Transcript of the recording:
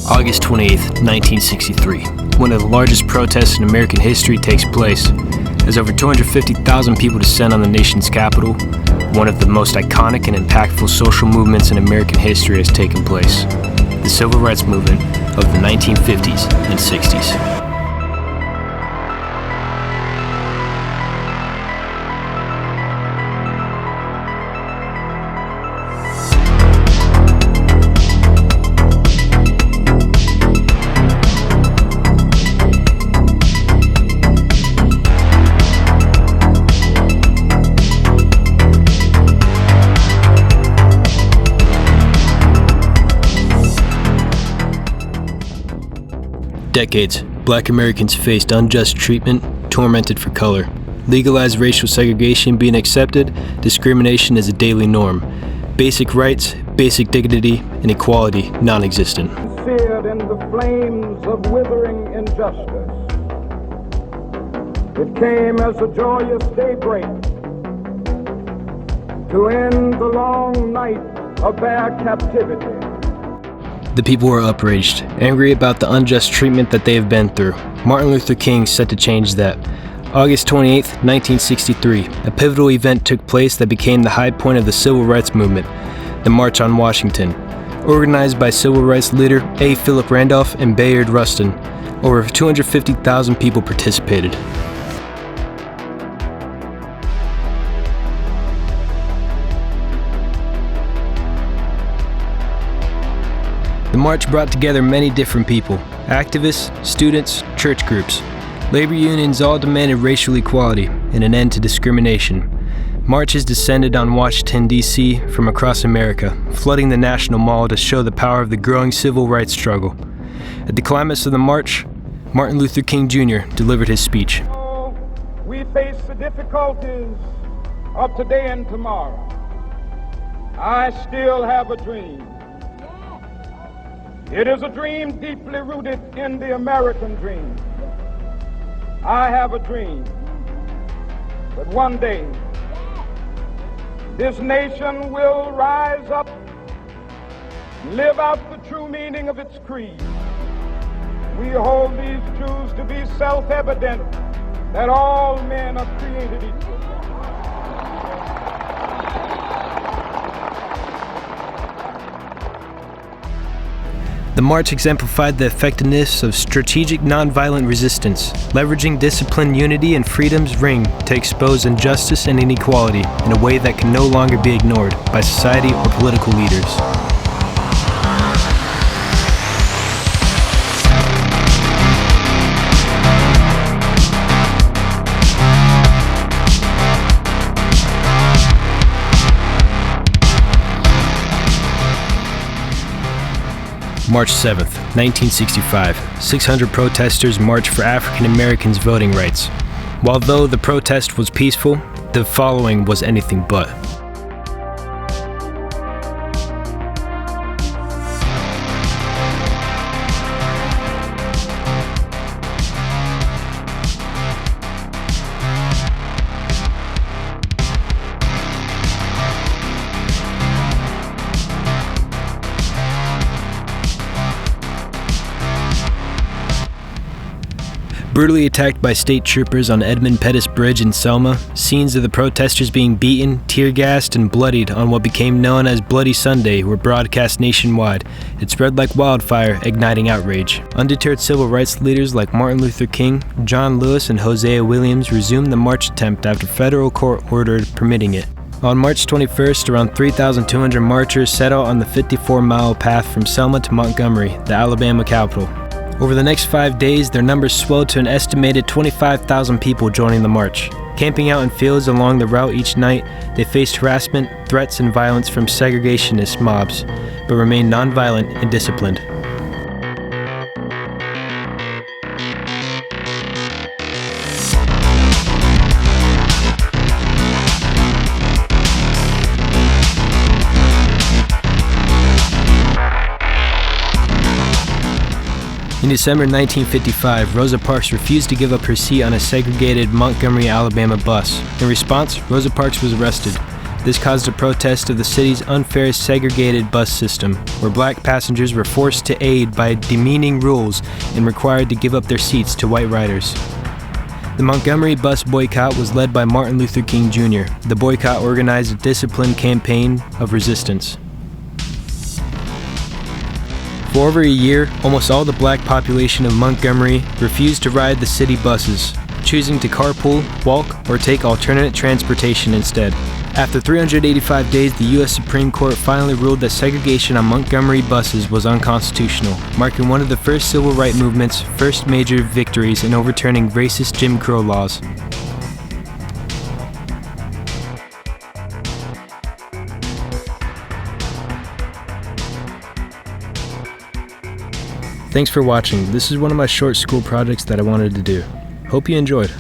August 28th, 1963, one of the largest protests in American history takes place, as over 250,000 people descend on the nation's capital. One of the most iconic and impactful social movements in American history has taken place, the Civil Rights Movement of the 1950s and 60s. Decades, Black Americans faced unjust treatment, tormented for color. Legalized racial segregation being accepted, discrimination is a daily norm. Basic rights, basic dignity, and equality non-existent. Seared in the flames of withering injustice. It came as a joyous daybreak to end the long night of their captivity. The people were outraged, angry about the unjust treatment that they have been through. Martin Luther King set to change that. August 28, 1963, a pivotal event took place that became the high point of the Civil Rights Movement, the March on Washington. Organized by civil rights leader A. Philip Randolph and Bayard Rustin, over 250,000 people participated. The march brought together many different people, activists, students, church groups. Labor unions all demanded racial equality and an end to discrimination. Marches descended on Washington, D.C. from across America, flooding the National Mall to show the power of the growing civil rights struggle. At the climax of the march, Martin Luther King Jr. delivered his speech. We face the difficulties of today and tomorrow. I still have a dream. It is a dream deeply rooted in the American dream. I have a dream that one day this nation will rise up and live out the true meaning of its creed. We hold these truths to be self-evident, that all men are created equal. The march exemplified the effectiveness of strategic nonviolent resistance, leveraging discipline, unity, and freedom's ring to expose injustice and inequality in a way that can no longer be ignored by society or political leaders. March 7th, 1965, 600 protesters marched for African Americans' voting rights. While though the protest was peaceful, the following was anything but. Brutally attacked by state troopers on Edmund Pettus Bridge in Selma, scenes of the protesters being beaten, tear-gassed, and bloodied on what became known as Bloody Sunday were broadcast nationwide. It spread like wildfire, igniting outrage. Undeterred civil rights leaders like Martin Luther King, John Lewis, and Hosea Williams resumed the march attempt after federal court ordered permitting it. On March 21st, around 3,200 marchers set out on the 54-mile path from Selma to Montgomery, the Alabama capital. Over the next 5 days, their numbers swelled to an estimated 25,000 people joining the march. Camping out in fields along the route each night, they faced harassment, threats, and violence from segregationist mobs, but remained nonviolent and disciplined. In December 1955, Rosa Parks refused to give up her seat on a segregated Montgomery, Alabama bus. In response, Rosa Parks was arrested. This caused a protest of the city's unfair segregated bus system, where black passengers were forced to aid by demeaning rules and required to give up their seats to white riders. The Montgomery bus boycott was led by Martin Luther King Jr. The boycott organized a disciplined campaign of resistance. For over a year, almost all the black population of Montgomery refused to ride the city buses, choosing to carpool, walk, or take alternate transportation instead. After 385 days, the U.S. Supreme Court finally ruled that segregation on Montgomery buses was unconstitutional, marking one of the first civil rights movement's first major victories in overturning racist Jim Crow laws. Thanks for watching. This is one of my short school projects that I wanted to do. Hope you enjoyed.